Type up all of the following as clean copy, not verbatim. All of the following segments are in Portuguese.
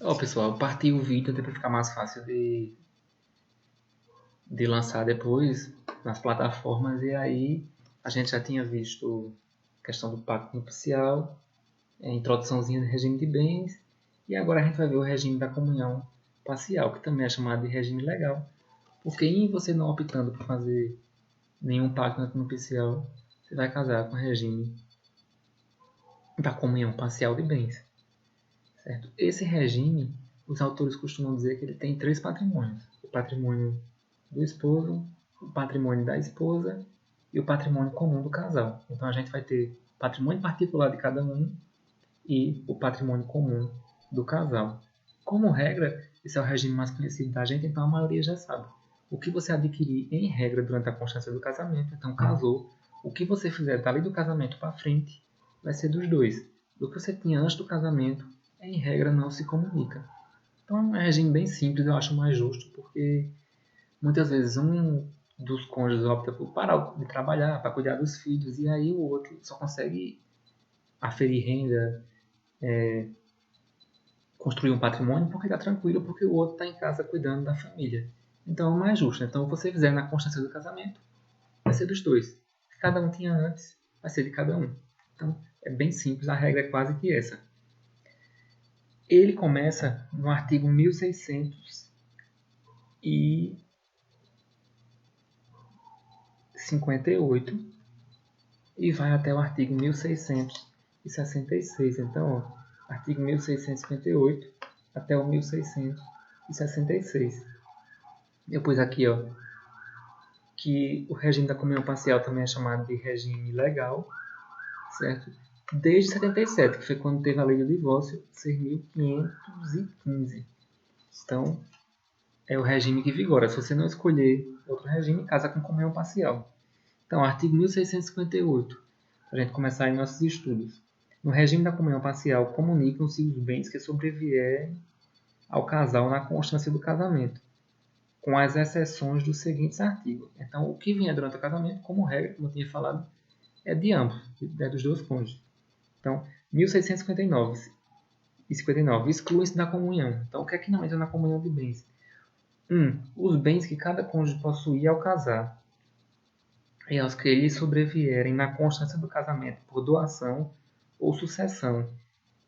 Ó, pessoal, eu parti o vídeo até para ficar mais fácil de lançar depois nas plataformas. E aí a gente já tinha visto a questão do pacto nupcial, a introduçãozinha do regime de bens, e agora a gente vai ver o regime da comunhão parcial, que também é chamado de regime legal, porque em você não optando por fazer nenhum pacto nupcial, você vai casar com o regime da comunhão parcial de bens. Certo? Esse regime, os autores costumam dizer que ele tem três patrimônios: o patrimônio do esposo, o patrimônio da esposa e o patrimônio comum do casal. Então a gente vai ter patrimônio particular de cada um e o patrimônio comum do casal. Como regra, esse é o regime mais conhecido da gente, então a maioria já sabe. O que você adquirir em regra durante a constância do casamento, então casou, o que você fizer dali do casamento para frente vai ser dos dois. Do que você tinha antes do casamento, em regra não se comunica. Então é um regime bem simples, eu acho mais justo, porque muitas vezes um dos cônjuges opta por parar de trabalhar para cuidar dos filhos e aí o outro só consegue aferir renda, construir um patrimônio porque está tranquilo, porque o outro está em casa cuidando da família. Então é mais justo. Então, se você fizer na constância do casamento, vai ser dos dois. Se cada um tinha antes, vai ser de cada um. Então é bem simples, a regra é quase que essa. Ele começa no artigo 1658 e vai até o artigo 1666. Então, ó, artigo 1658 até o 1666. Depois aqui, ó, que o regime da comunhão parcial também é chamado de regime legal, certo? Desde 77, que foi quando teve a lei do divórcio, ser 1515. Então, é o regime que vigora. Se você não escolher outro regime, casa com comunhão parcial. Então, artigo 1658, para a gente começar aí nossos estudos. No regime da comunhão parcial, comunicam-se os bens que sobrevierem ao casal na constância do casamento, com as exceções dos seguintes artigos. Então, o que vier durante o casamento, como regra, como eu tinha falado, é de ambos, é dos dois cônjuges. Então, 1659 e 59 excluem-se da comunhão. Então, o que é que não entra na comunhão de bens? 1. Os bens que cada cônjuge possuía ao casar e aos que lhes sobrevierem na constância do casamento por doação ou sucessão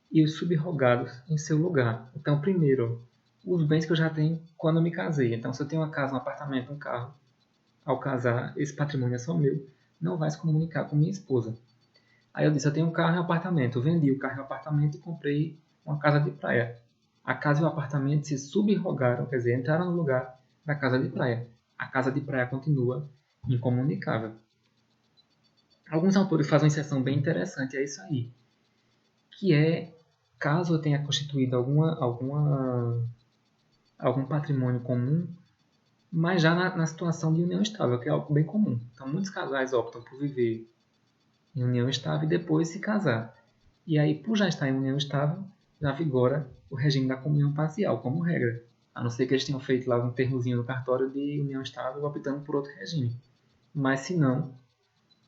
e os subrogados em seu lugar. Então, primeiro, os bens que eu já tenho quando eu me casei. Então, se eu tenho uma casa, um apartamento, um carro, ao casar, esse patrimônio é só meu, não vai se comunicar com minha esposa. Aí eu disse, eu tenho um carro e um apartamento. Eu vendi o carro e o apartamento e comprei uma casa de praia. A casa e o apartamento se subrogaram, quer dizer, entraram no lugar da casa de praia. A casa de praia continua incomunicável. Alguns autores fazem uma exceção bem interessante, é isso aí, que é, caso eu tenha constituído algum patrimônio comum, mas já na situação de união estável, que é algo bem comum. Então, muitos casais optam por viver em união estável e depois se casar. E aí, por já estar em união estável, já vigora o regime da comunhão parcial, como regra. A não ser que eles tenham feito lá um termozinho no cartório de união estável optando por outro regime. Mas se não,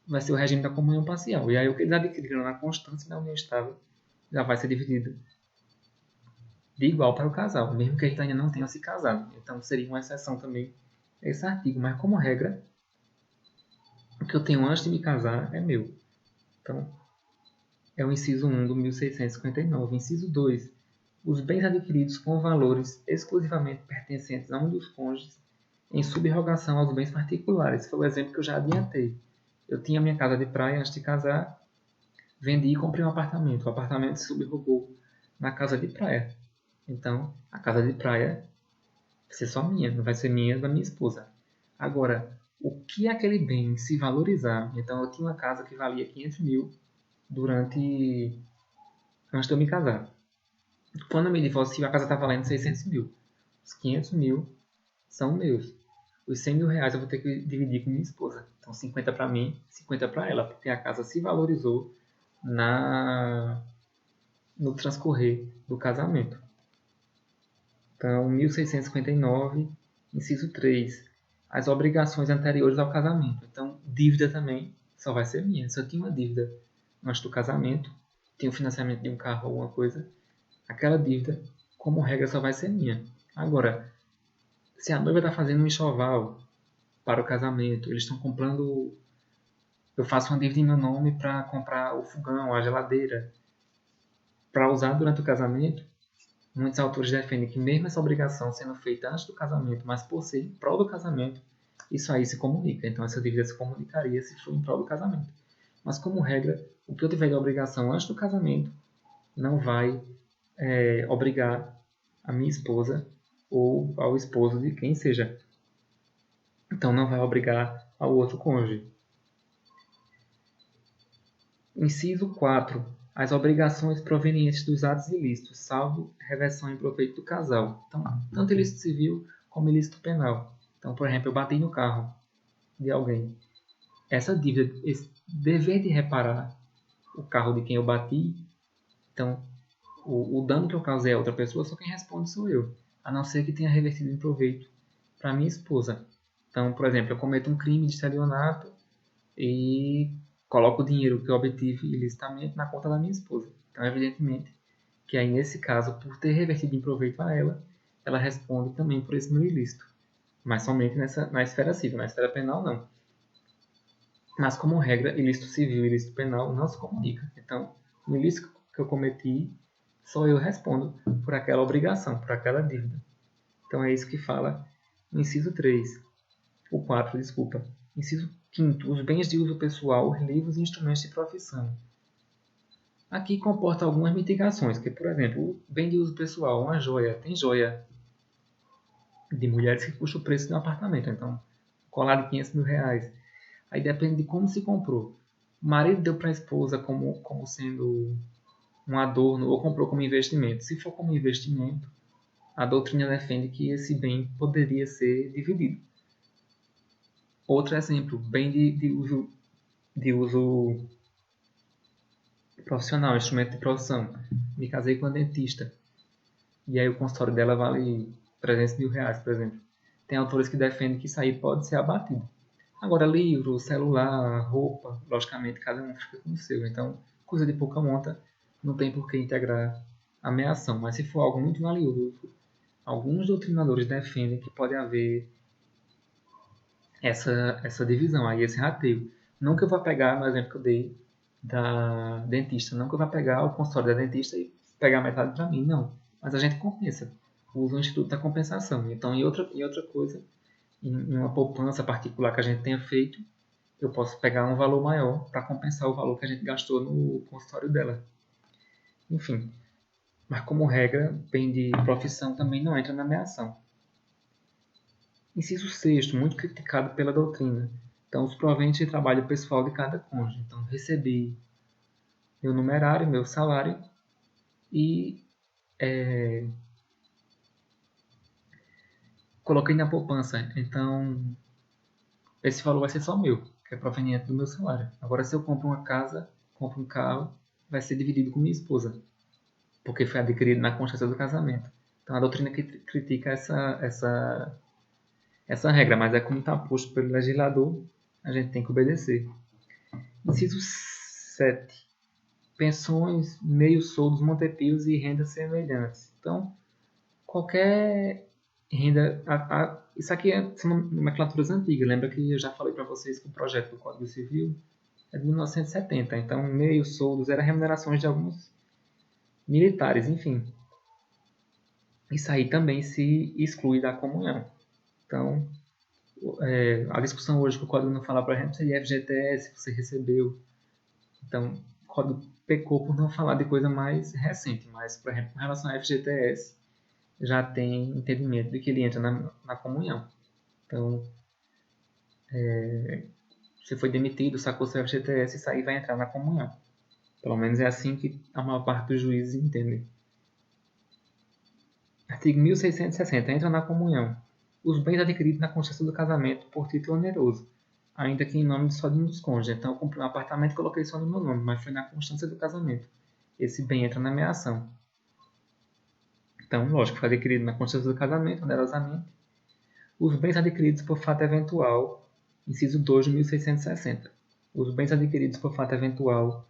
vai ser o regime da comunhão parcial. E aí o que eles adquiriram na constância da união estável já vai ser dividido de igual para o casal, mesmo que eles ainda não tenham se casado. Então seria uma exceção também esse artigo. Mas como regra, o que eu tenho antes de me casar é meu. Então, é o inciso 1 do 1659. Inciso 2. Os bens adquiridos com valores exclusivamente pertencentes a um dos cônjuges em subrogação aos bens particulares. Foi o exemplo que eu já adiantei. Eu tinha minha casa de praia antes de casar, vendi e comprei um apartamento. O apartamento se subrogou na casa de praia. Então, a casa de praia vai ser só minha, não vai ser minha da minha esposa. Agora, o que aquele bem se valorizar? Então, eu tinha uma casa que valia 500 mil durante antes de eu me casar. Quando eu me divorcio, a casa está valendo 600 mil. Os 500 mil são meus. Os 100 mil reais eu vou ter que dividir com minha esposa. Então, 50 para mim, 50 para ela, porque a casa se valorizou na no transcorrer do casamento. Então, 1659, inciso 3. As obrigações anteriores ao casamento. Então, dívida também só vai ser minha. Se eu tinha uma dívida antes do casamento, tinha o financiamento de um carro ou alguma coisa, aquela dívida como regra, só vai ser minha. Agora, se a noiva está fazendo um enxoval para o casamento, eles estão comprando. Eu faço uma dívida em meu nome para comprar o fogão, a geladeira, para usar durante o casamento. Muitos autores defendem que mesmo essa obrigação sendo feita antes do casamento, mas por ser em prol do casamento, isso aí se comunica. Então essa dívida se comunicaria se for em prol do casamento. Mas como regra, o que eu tiver de obrigação antes do casamento não vai obrigar a minha esposa ou ao esposo de quem seja. Então não vai obrigar ao outro cônjuge. Inciso 4. As obrigações provenientes dos atos ilícitos, salvo reversão em proveito do casal. Então, tanto ilícito civil como ilícito penal. Então, por exemplo, eu bati no carro de alguém. Essa dívida, esse dever de reparar o carro de quem eu bati, então, o dano que eu causei a outra pessoa, só quem responde sou eu. A não ser que tenha revertido em proveito para minha esposa. Então, por exemplo, eu cometo um crime de estelionato e coloco o dinheiro que eu obtive ilicitamente na conta da minha esposa. Então, evidentemente, que aí nesse caso, por ter revertido em proveito a ela, ela responde também por esse meu ilícito. Mas somente na esfera civil, na esfera penal não. Mas como regra, ilícito civil e ilícito penal não se comunicam. Então, o ilícito que eu cometi, só eu respondo por aquela obrigação, por aquela dívida. Então é isso que fala o inciso 3. O 4, desculpa. Inciso 5. Os bens de uso pessoal, livros e instrumentos de profissão. Aqui comporta algumas mitigações, que, por exemplo, o bem de uso pessoal, uma joia. Tem joia de mulheres que custa o preço de um apartamento. Então, colar de 500 mil reais. Aí depende de como se comprou. O marido deu para a esposa como sendo um adorno ou comprou como investimento. Se for como investimento, a doutrina defende que esse bem poderia ser dividido. Outro exemplo, bem de uso profissional, instrumento de profissão. Me casei com uma dentista. E aí o consultório dela vale 300 mil reais, por exemplo. Tem autores que defendem que isso aí pode ser abatido. Agora, livro, celular, roupa, logicamente, cada um fica com o seu. Então, coisa de pouca monta, não tem por que integrar a ameação. Mas se for algo muito valioso, alguns doutrinadores defendem que pode haver essa divisão aí, esse rateio. Não que eu vá pegar, no exemplo que eu dei da dentista, não que eu vá pegar o consultório da dentista e pegar metade para mim, não. Mas a gente compensa. Usa o Instituto da Compensação. Então, em outra coisa, em uma poupança particular que a gente tenha feito, eu posso pegar um valor maior para compensar o valor que a gente gastou no consultório dela. Enfim, mas como regra, bem de profissão também não entra na ameação. Inciso 6, muito criticado pela doutrina. Então, os proventos de trabalho pessoal de cada cônjuge. Então, recebi meu numerário, meu salário e coloquei na poupança. Então, esse valor vai ser só meu, que é proveniente do meu salário. Agora, se eu compro uma casa, compro um carro, vai ser dividido com minha esposa, porque foi adquirido na constância do casamento. Então, a doutrina que critica essa regra, mas é como está posto pelo legislador, a gente tem que obedecer. Inciso 7. Pensões, meios soldos, montepios e rendas semelhantes. Então, qualquer renda... isso aqui são nomenclaturas antigas. Lembra que eu já falei para vocês que o projeto do Código Civil é de 1970. Então, meios soldos eram remunerações de alguns militares, enfim. Isso aí também se exclui da comunhão. Então, a discussão hoje que o Código não fala, por exemplo, seria FGTS, você recebeu. Então, o Código pecou por não falar de coisa mais recente, mas, por exemplo, com relação ao FGTS, já tem entendimento de que ele entra na comunhão. Então, você foi demitido, sacou seu FGTS, isso aí vai entrar na comunhão. Pelo menos é assim que a maior parte dos juízes entendem. Artigo 1660. Entra na comunhão os bens adquiridos na constância do casamento por título oneroso, ainda que em nome só de um dos cônjuges. Então, eu comprei um apartamento e coloquei só no meu nome, mas foi na constância do casamento. Esse bem entra na ameação. Então, lógico, foi adquirido na constância do casamento, onerosamente. Os bens adquiridos por fato eventual, inciso 2 de 1660. Os bens adquiridos por fato eventual,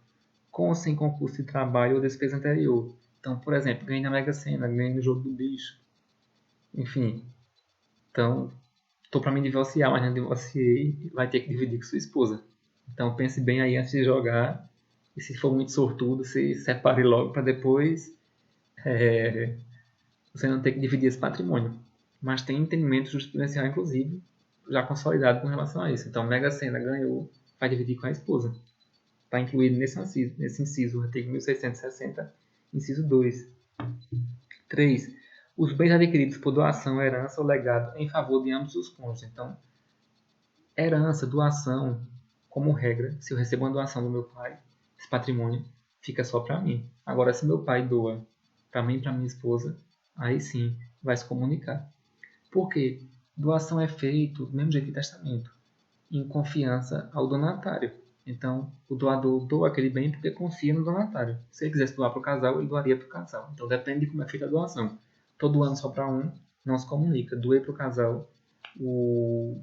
com ou sem concurso de trabalho ou despesa anterior, Então, por exemplo, ganhei na Mega Sena, ganhei no jogo do bicho, enfim. Então, estou para me divorciar, mas não divorciei, vai ter que dividir com sua esposa. Então, pense bem aí antes de jogar. E se for muito sortudo, se separe logo para depois você não ter que dividir esse patrimônio. Mas tem entendimento jurisprudencial, inclusive, já consolidado com relação a isso. Então, Mega Sena ganhou, vai dividir com a esposa. Está incluído nesse inciso, artigo 1660, inciso 2. 3. Os bens adquiridos por doação, herança ou legado em favor de ambos os cônjuges. Então, herança, doação, como regra, se eu recebo uma doação do meu pai, esse patrimônio fica só para mim. Agora, se meu pai doa para mim e para minha esposa, aí sim vai se comunicar. Por quê? Doação é feito do mesmo jeito que testamento, em confiança ao donatário. Então, o doador doa aquele bem porque confia no donatário. Se ele quisesse doar para o casal, ele doaria para o casal. Então, depende de como é feita a doação. Estou doando só para um, não se comunica. Doei para o casal, o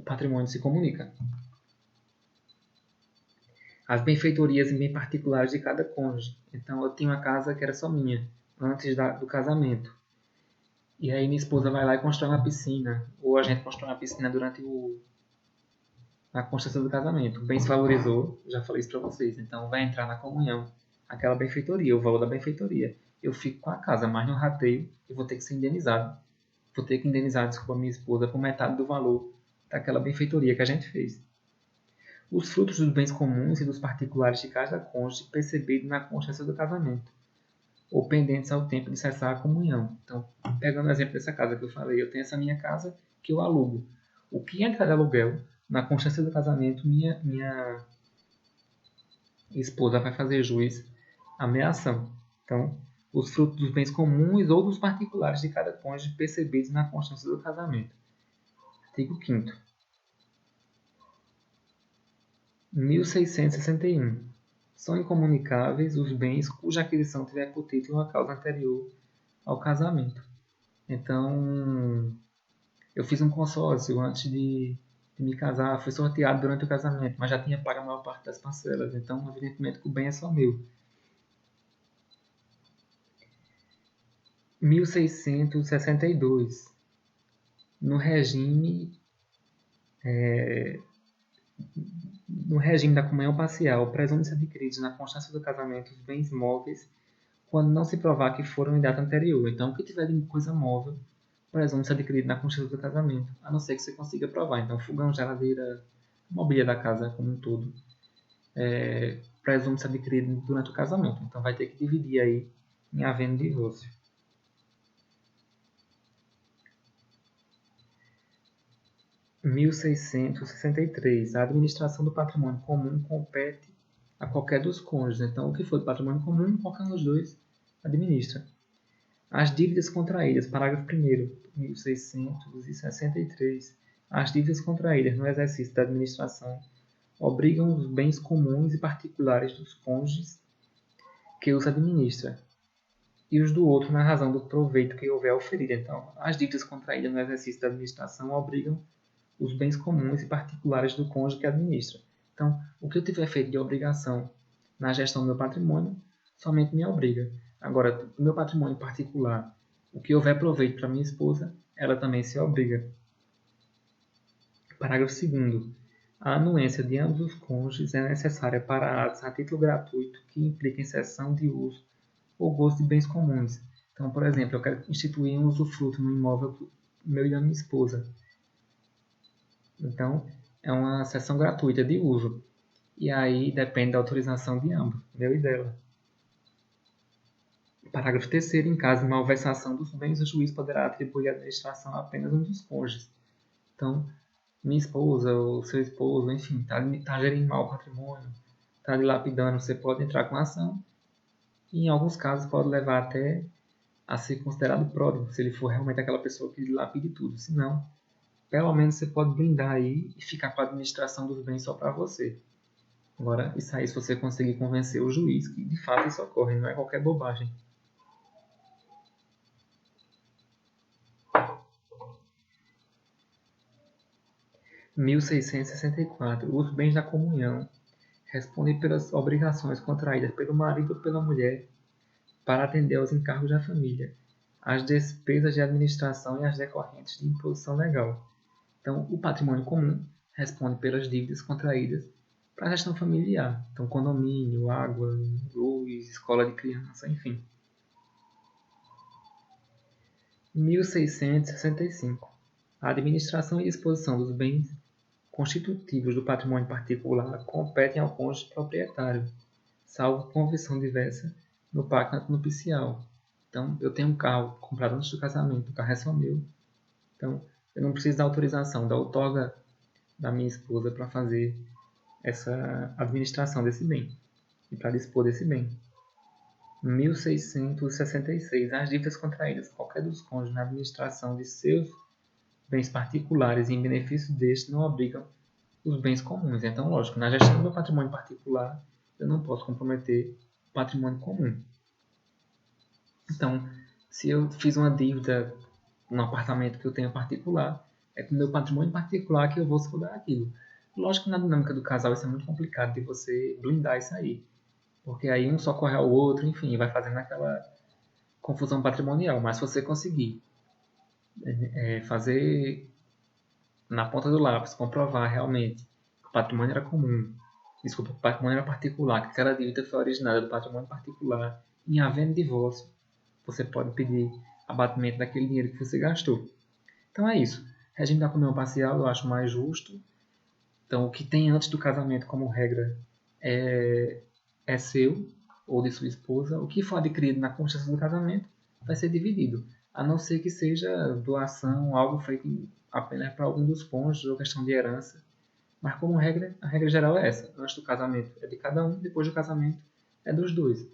patrimônio se comunica. As benfeitorias e bem particulares de cada cônjuge. Então, eu tinha uma casa que era só minha, antes do casamento. E aí minha esposa vai lá e constrói uma piscina. Ou a gente constrói uma piscina durante a construção do casamento. O bem se valorizou, já falei isso para vocês. Então, vai entrar na comunhão aquela benfeitoria, o valor da benfeitoria. Eu fico com a casa, mas no rateio eu vou ter que ser indenizado. Vou ter que indenizar, desculpa, minha esposa por metade do valor daquela benfeitoria que a gente fez. Os frutos dos bens comuns e dos particulares de cada cônjuge percebidos na consciência do casamento, ou pendentes ao tempo de cessar a comunhão. Então, pegando o exemplo dessa casa que eu falei, eu tenho essa minha casa que eu alugo. O que entra de aluguel, na consciência do casamento, minha esposa vai fazer juiz à minha ação. Então, os frutos dos bens comuns ou dos particulares de cada cônjuge percebidos na consciência do casamento. Artigo 5º. 1661. São incomunicáveis os bens cuja aquisição tiver por título uma causa anterior ao casamento. Então, eu fiz um consórcio antes de me casar, foi sorteado durante o casamento, mas já tinha pago a maior parte das parcelas, então, evidentemente, que o bem é só meu. 1662. No regime da comunhão parcial, presume-se adquiridos na constância do casamento os bens móveis quando não se provar que foram em data anterior. Então, o que tiver de coisa móvel, presume-se adquirido na constância do casamento, a não ser que você consiga provar. Então, fogão, geladeira, mobília da casa como um todo, presume-se adquirido durante o casamento. Então, vai ter que dividir aí em havendo divórcio. 1663. A administração do patrimônio comum compete a qualquer dos cônjuges. Então, o que for do patrimônio comum, qualquer um dos dois administra. As dívidas contraídas, parágrafo 1º, 1663. As dívidas contraídas no exercício da administração obrigam os bens comuns e particulares dos cônjuges que os administra e os do outro na razão do proveito que houver oferido. Então, as dívidas contraídas no exercício da administração obrigam os bens comuns e particulares do cônjuge que administra. Então, o que eu tiver feito de obrigação na gestão do meu patrimônio, somente me obriga. Agora, o meu patrimônio particular, o que houver proveito para minha esposa, ela também se obriga. Parágrafo 2º. A anuência de ambos os cônjuges é necessária para atos a título gratuito que impliquem cessão de uso ou gozo de bens comuns. Então, por exemplo, eu quero instituir um usufruto no imóvel meu e da minha esposa. Então, é uma cessão gratuita de uso. E aí depende da autorização de ambos, meu e dela. Parágrafo 3º. Em caso de malversação dos bens, o juiz poderá atribuir a administração a apenas um dos cônjuges. Então, minha esposa ou seu esposo, enfim, está gerindo mal o patrimônio, está dilapidando, você pode entrar com ação. E em alguns casos pode levar até a ser considerado pródigo, se ele for realmente aquela pessoa que dilapide tudo. Se não, pelo menos você pode blindar aí e ficar com a administração dos bens só para você. Agora, isso aí se você conseguir convencer o juiz que de fato isso ocorre, não é qualquer bobagem. Em 1664. Os bens da comunhão respondem pelas obrigações contraídas pelo marido ou pela mulher para atender aos encargos da família, as despesas de administração e as decorrentes de imposição legal. Então, o patrimônio comum responde pelas dívidas contraídas para a gestão familiar. Então, condomínio, água, luz, escola de criança, enfim. 1665. A administração e disposição dos bens constitutivos do patrimônio particular competem ao cônjuge proprietário, salvo convenção diversa no pacto nupcial. Então, eu tenho um carro comprado antes do casamento, o carro é só meu. Então, eu não preciso da autorização, da outorga da minha esposa para fazer essa administração desse bem e para dispor desse bem. 1666. As dívidas contraídas por qualquer dos cônjuges na administração de seus bens particulares e em benefício destes não obrigam os bens comuns. Então, lógico, na gestão do meu patrimônio particular, eu não posso comprometer o patrimônio comum. Então, se eu fiz uma dívida no apartamento que eu tenho particular, é com o meu patrimônio particular que eu vou se aquilo. Lógico que na dinâmica do casal isso é muito complicado de você blindar isso aí. Porque aí um socorre ao outro, enfim, vai fazendo aquela confusão patrimonial. Mas se você conseguir fazer na ponta do lápis, comprovar realmente que o patrimônio era comum, desculpa, que o patrimônio era particular, que aquela dívida foi originada do patrimônio particular, em havendo divórcio, você pode pedir abatimento daquele dinheiro que você gastou. Então é isso. Regime da comunhão parcial eu acho mais justo. Então o que tem antes do casamento como regra é seu ou de sua esposa. O que for adquirido na constância do casamento vai ser dividido, a não ser que seja doação, algo feito apenas para algum dos cônjuges ou questão de herança. Mas como regra, a regra geral é essa. Antes do casamento é de cada um, depois do casamento é dos dois.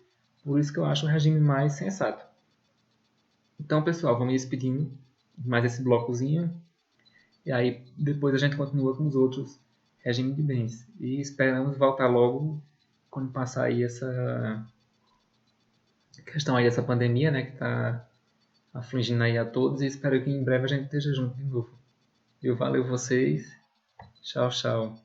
Por isso que eu acho o regime mais sensato. Então, pessoal, vou me despedindo de mais esse blocozinho. E aí, depois a gente continua com os outros regimes de bens. E esperamos voltar logo quando passar aí essa questão aí dessa pandemia, né, que está afligindo aí a todos. E espero que em breve a gente esteja junto de novo. Eu valeu vocês. Tchau, tchau.